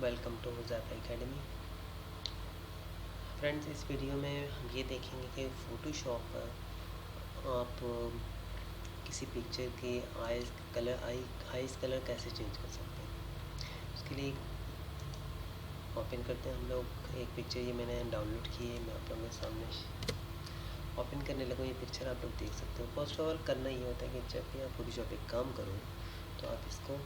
Welcome to Zap academy. Friends, इस video में हम ये देखेंगे कि फ़ोटोशॉप पर आप किसी पिक्चर के आइज़ कलर कैसे चेंज कर सकते हैं। उसके लिए ओपन करते हैं हम लोग एक पिक्चर। ये मैंने डाउनलोड की है, मैं आप लोगों के सामने ओपन करने लगूँ। ये पिक्चर आप लोग देख सकते हो। फर्स्ट ऑफ ऑल करना ये होता है कि जब भी आप फ़ोटोशॉप पे काम करो तो आप इसको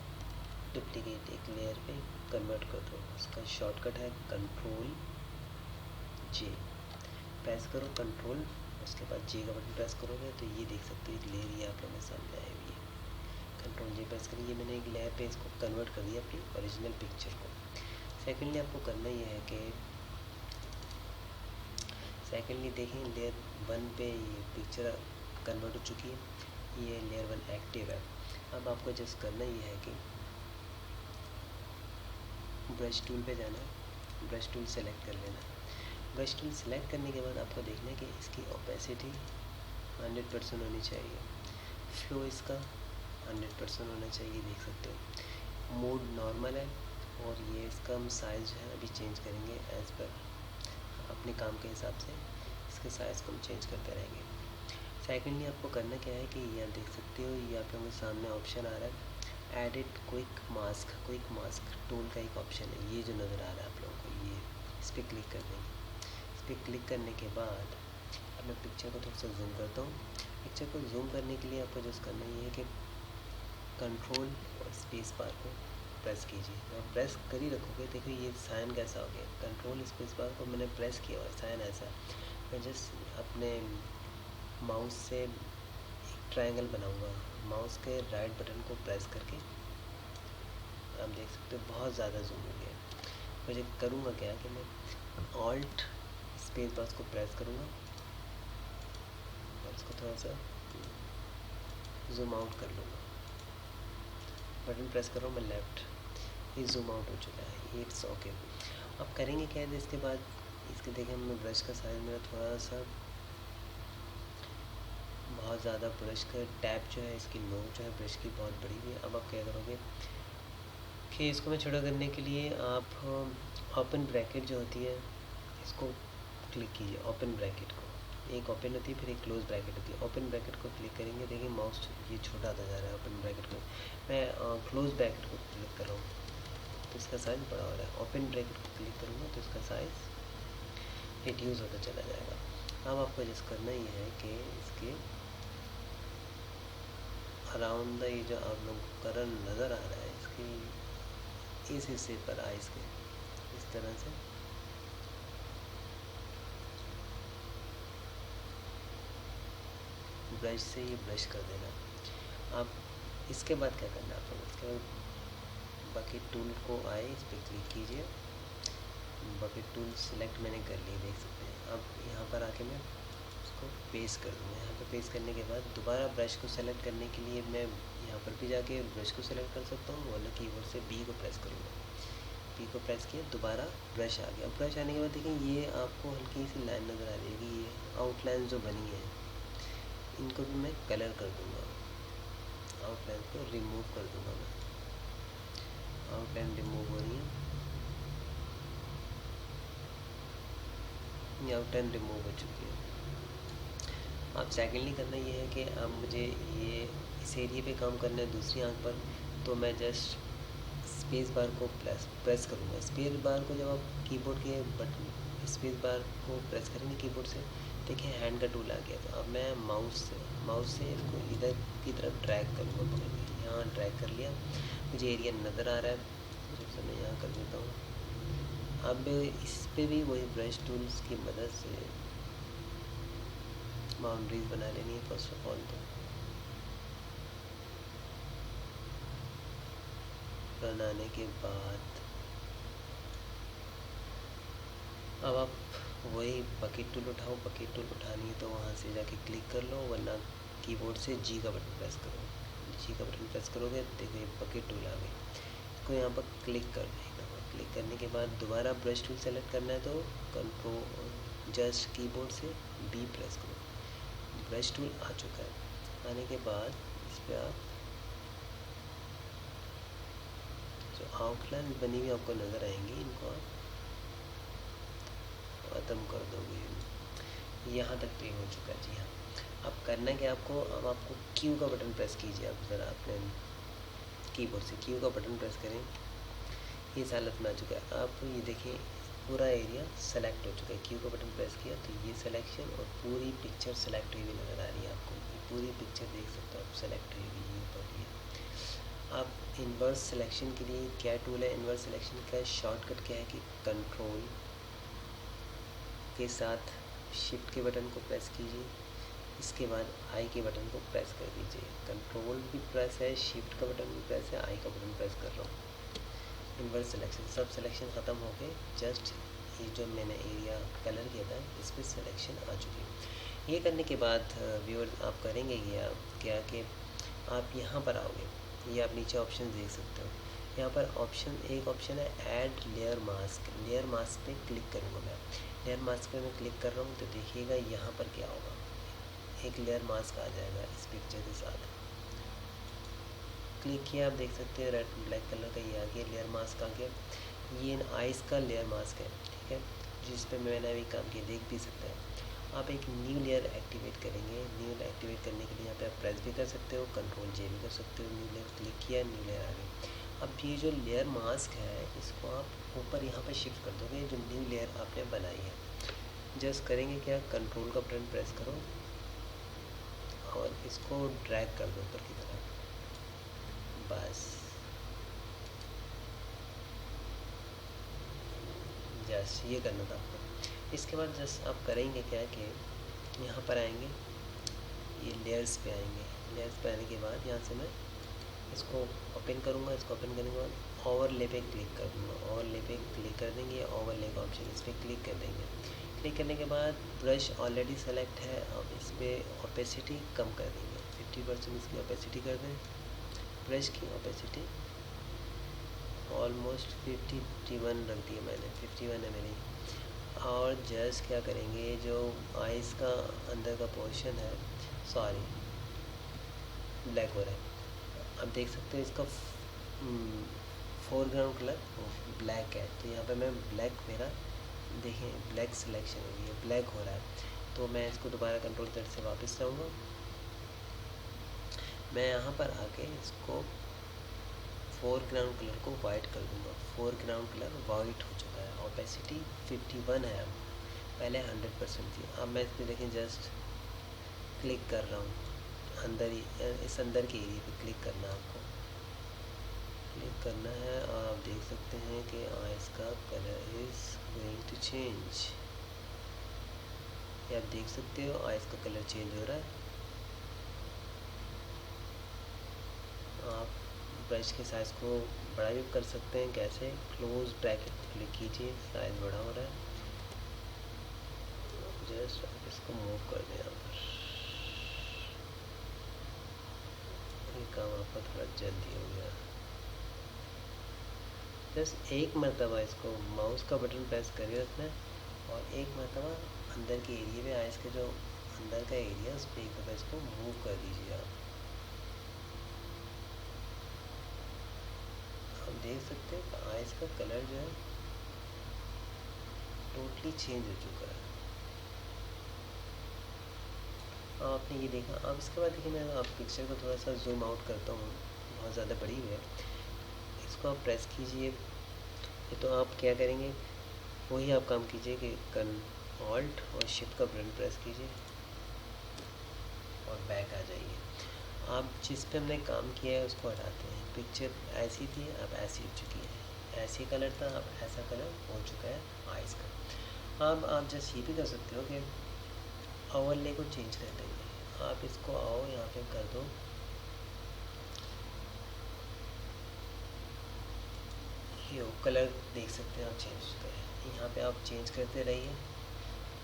डुप्लीकेट एक लेयर पे कन्वर्ट कर दो। उसका शॉर्टकट है कंट्रोल जे। प्रेस करो कंट्रोल, उसके बाद जे का बटन प्रेस करोगे तो ये देख सकते हो एक लेयर ये आप लोगों के सामने आई हुई है। कंट्रोल जे प्रेस करिए, ये मैंने एक लेयर पे इसको कन्वर्ट कर दिया अपनी ओरिजिनल पिक्चर को। सेकेंडली आपको करना ये है कि देखें लेयर 1 पे ये पिक्चर कन्वर्ट हो चुकी है, ये लेयर 1 एक्टिव है। अब आपको जस्ट करना ये है कि ब्रश टूल पे जाना है, ब्रश टूल सेलेक्ट कर लेना है। ब्रश टूल सेलेक्ट करने के बाद आपको देखना है कि इसकी ओपेसिटी 100% होनी चाहिए, फ्लो इसका 100% होना चाहिए, देख सकते हो। मोड नॉर्मल है और ये इसका हम साइज़ जो है अभी चेंज करेंगे एज़ पर अपने काम के हिसाब से इसके साइज़ को हम चेंज करते रहेंगे। सेकेंडली आपको करना क्या है कि ये आप देख सकते हो, ये आप लोगों के सामने ऑप्शन आ रहा है एडिट क्विक मास्क टूल का एक ऑप्शन है, ये जो नज़र आ रहा है आप लोगों को, ये इस पर क्लिक कर देंगे। इस पर क्लिक करने के बाद अब मैं पिक्चर को थोड़ा सा जूम करता हूँ। पिक्चर को जूम करने के लिए आपको जस्ट करना ये है कि कंट्रोल और स्पेस बार को प्रेस कीजिए। आप प्रेस कर ही रखोगे, देखो ये साइन कैसा हो गया। कंट्रोल स्पेस बार को मैंने प्रेस किया और साइन ऐसा। मैं जस्ट अपने माउस से एक ट्रायंगल बनाऊंगा, माउस के राइट बटन को प्रेस करके आप देख सकते हो बहुत ज़्यादा जूम हो गया। मुझे करूँगा क्या कि मैं ऑल्ट स्पेस बार को प्रेस करूँगा और इसको थोड़ा सा जूम आउट कर लूँगा। बटन प्रेस कर रहा हूँ मैं लेफ़्ट, ये जूम आउट हो चुका है, इट्स ओके। अब करेंगे क्या है इसके बाद, इसके देखें मैं ब्रश का साइज़ मेरा थोड़ा सा बहुत ज़्यादा, ब्रश का टैप जो है इसकी नोक जो है ब्रश की बहुत बड़ी हुई है। अब आप क्या करोगे कि इसको मैं छोटा करने के लिए आप ओपन ब्रैकेट जो होती है इसको क्लिक कीजिए। ओपन ब्रैकेट को, एक ओपन होती है फिर एक क्लोज ब्रैकेट होती है। ओपन ब्रैकेट को क्लिक करेंगे, देखिए माउस ये छोटा आता जा रहा है। ओपन ब्रैकेट को मैं क्लोज ब्रैकेट को क्लिक कर रहा हूँ तो इसका साइज़ बड़ा हो रहा है। ओपन ब्रैकेट को क्लिक करूँगा तो इसका साइज़ रिड्यूस होता चला जाएगा। अब आपको जस्ट करना ये है कि इसके अराउंड द ये जो आप लोगों को कलर नज़र आ रहा है इसकी इस हिस्से पर आइज़ के इस तरह से ब्रश से ये ब्रश कर देना। अब इसके बाद क्या करना है आप लोग, इसके बाद बकेट टूल को आए, इस पर क्लिक कीजिए। बकेट टूल सिलेक्ट मैंने कर लिया, देख सकते हैं। अब यहाँ पर आके मैं उसको पेस्ट कर दूँगा। यहाँ पर पेस्ट करने के बाद दोबारा ब्रश को सेलेक्ट करने के लिए मैं यहाँ पर भी जाके ब्रश को सेलेक्ट कर सकता हूँ, वरना कीबोर्ड से बी को प्रेस करूँगा। बी को प्रेस किया, दोबारा ब्रश आ गया। ब्रश आने के बाद देखिए ये आपको हल्की सी लाइन नज़र आ रही है कि ये आउटलाइन जो बनी है इनको भी मैं कलर कर दूँगा। आउटलाइन को रिमूव कर दूँगा मैं। आउटलाइन रिमूव हो रही है, ये आउटलाइन रिमूव हो चुकी है। अब सेकेंडली करना ये है कि अब मुझे ये इस एरिया पे काम करना है दूसरी आंख पर, तो मैं जस्ट स्पेस बार को प्रेस करूँगा। स्पेस बार को जब आप कीबोर्ड के बटन स्पेस बार को प्रेस करेंगे कीबोर्ड से, देखिए हैंड का टूल आ गया। तो अब मैं माउस से इसको इधर की तरफ ड्रैग करूँगा, पकड़ के यहाँ ड्रैग कर लिया। मुझे एरिया नज़र आ रहा है, तो मैं यहाँ कर देता हूँ। अब इस पर भी वही ब्रश टूल्स की मदद से बाउंड्रीज बना लेनी है फर्स्ट ऑफ ऑल। तो बनाने के बाद अब आप वही बकेट टूल उठाओ, बकेट टूल उठानी है तो वहाँ से जाके क्लिक कर लो, वरना कीबोर्ड से जी का बटन प्रेस करो। जी का बटन प्रेस करोगे देखो ये बकेट टूल आ गई, इसको यहाँ पर क्लिक कर देना। क्लिक करने के बाद दोबारा ब्रश टूल सेलेक्ट करना है तो कंट्रोल जस्ट कीबोर्ड से बी प्रेस करो। ब्रश टूल आ चुका है। आने के बाद इस पर आप जो आउटलाइन बनी हुई आपको नज़र आएंगी, इनको आप ख़त्म कर दोगे। यहाँ तक पे हो चुका है जी। हाँ, अब करना क्या आपको, अब आपको क्यू का बटन प्रेस कीजिए। आप ज़रा अपने कीबोर्ड से क्यू का बटन प्रेस करें। ये इस हालत में आ चुका है। आप ये देखिए पूरा एरिया सेलेक्ट हो चुका है। क्यू का बटन प्रेस किया तो ये सिलेक्शन और पूरी पिक्चर सेलेक्ट हुई हुई नज़र आ रही है आपको। पूरी पिक्चर देख सकते हो आप, सेलेक्ट हुई हुई है पर ये। आप इन्वर्स सिलेक्शन के लिए क्या टूल है, इन्वर्स सिलेक्शन का शॉर्टकट क्या है कि कंट्रोल के साथ शिफ्ट के बटन को प्रेस कीजिए, इसके बाद आई के बटन को प्रेस कर दीजिए। कंट्रोल भी प्रेस है, शिफ्ट का बटन भी प्रेस है, आई का बटन प्रेस कर रहा हूँ। इन्वर्स सिलेक्शन, सब सिलेक्शन ख़त्म हो गए। जस्ट ये जो मैंने एरिया कलर किया था इस पर सिलेक्शन आ चुकी है। ये करने के बाद व्यूअर्स आप करेंगे क्या कि आप यहाँ पर आओगे। ये आप नीचे ऑप्शन देख सकते हो। यहाँ पर एक ऑप्शन है add layer mask. Layer mask पे क्लिक करूँगा मैं। लेयर मास्क पे मैं क्लिक कर रहा हूँ तो देखिएगा यहाँ पर क्या होगा, एक लेयर मास्क आ जाएगा इस पिक्चर के साथ। क्लिक किया, आप देख सकते हैं रेड ब्लैक कलर का ये आ गया, लेयर मास्क आ गया। ये आइस का लेयर मास्क है, ठीक है, जिस पे मैंने अभी काम किया, देख भी सकते हैं। आप एक न्यू लेयर एक्टिवेट करेंगे। न्यू लेयर एक्टिवेट करने के लिए यहाँ पे आप प्रेस भी कर सकते हो, कंट्रोल जे भी कर सकते हो। न्यू लेयर क्लिक किया, न्यू लेयर आ गई। अब ये जो लेयर मास्क है इसको आप ऊपर यहाँ पर शिफ्ट कर दोगे, जो न्यू लेयर आपने बनाई है। जस्ट करेंगे क्या, कंट्रोल का बटन प्रेस करो और इसको ड्रैग कर दो ऊपर की तरफ, बस। जस्ट ये करना था आपको। इसके बाद जस्ट आप करेंगे क्या कि यहाँ पर आएंगे, ये लेयर्स पे आएंगे। लेयर्स पे आने के बाद यहाँ से मैं इसको ओपन करूँगा। इसको ओपन करने के बाद ओवरले पे क्लिक कर दूँगा। ओवरले पे क्लिक कर देंगे, ओवरले का ऑप्शन इस पर क्लिक कर देंगे। क्लिक करने के बाद ब्रश ऑलरेडी सेलेक्ट है, अब इस पर ओपेसिटी कम कर देंगे, 50% इसकी ओपेसिटी कर दें। ब्रश की ओपेसिटी ऑलमोस्ट 51 रख दी है मैंने, 51 है मेरी। और जस्ट क्या करेंगे, जो आइस का अंदर का पोर्शन है, सॉरी ब्लैक हो रहा है, अब देख सकते हो इसका फोरग्राउंड कलर ब्लैक है। तो यहाँ पे मैं ब्लैक, मेरा देखें ब्लैक सिलेक्शन हुई है, ब्लैक हो रहा है। तो मैं इसको दोबारा कंट्रोल Z से वापस जाऊँगा। मैं यहाँ पर आके इसको फोरग्राउंड कलर को वाइट कर दूँगा। फोरग्राउंड कलर वाइट हो चुका है, ओपेसिटी 51 है, अब पहले 100% थी। अब मैं इसमें देखें जस्ट क्लिक कर रहा हूँ अंदर ही, इस अंदर के एरिया पे क्लिक करना है आपको, क्लिक करना है। और आप देख सकते हैं कि इसका colour is going to change. ये आप देख सकते हो आइस का कलर चेंज हो रहा है। आप ब्रश के साइज़ को बड़ा भी कर सकते हैं, कैसे, क्लोज ब्रैकेट क्लिक कीजिए, साइज़ बड़ा हो रहा है। जस्ट आप इसको मूव कर दें यहाँ पर। ये काम आपका थोड़ा जल्दी हो गया। जस्ट एक मरतबा इसको माउस का बटन प्रेस करिए उसमें, और एक मरतबा अंदर के एरिया में आइस के जो अंदर का एरिया उस पर एक दफ़ा इसको मूव कर दीजिए। आप देख सकते हैं कि आइस का कलर जो है टोटली चेंज हो चुका है। आपने ये देखा। अब इसके बाद देखिए, मैं आप पिक्चर को थोड़ा सा जूम आउट करता हूँ, बहुत ज़्यादा बड़ी हुई है। इसको आप प्रेस कीजिए, तो आप क्या करेंगे, वही आप काम कीजिए कि ऑल्ट और शिफ्ट का बटन प्रेस कीजिए और बैक आ जाइए। आप जिस पे हमने काम किया है उसको हटाते हैं। पिक्चर ऐसी थी, अब ऐसी हो चुकी है। ऐसी कलर था, अब ऐसा कलर हो चुका है आइस का। अब आप जस्ट ये भी कर सकते हो कि ओवरले को चेंज कर देंगे। आप इसको आओ यहाँ पे कर दो, ये कलर देख सकते हैं आप चेंज हो चुका है। यहाँ पे आप चेंज करते रहिए,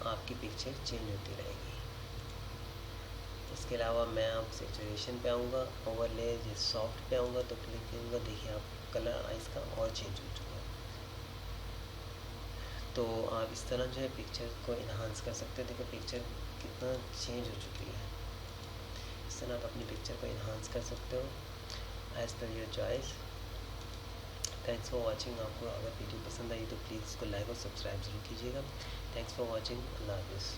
आपकी पिक्चर चेंज होती रहेगी। इसके अलावा मैं आप सेचुरेशन पे आऊँगा, ओवरले जो सॉफ्ट पे आऊँगा तो क्लिक करूँगा, देखिए आप कलर आइस का और चेंज हो चुका है। तो आप इस तरह जो है पिक्चर को इन्हांस कर सकते हैं। देखो पिक्चर कितना चेंज हो चुकी है। इस तरह आप अपनी पिक्चर को इन्हांस कर सकते हो as per your choice. Thanks for watching. आपको अगर वीडियो पसंद आई तो प्लीज़ इसको लाइक और सब्सक्राइब जरूर कीजिएगा। Thanks for watching. अल्लाह हाफिज़।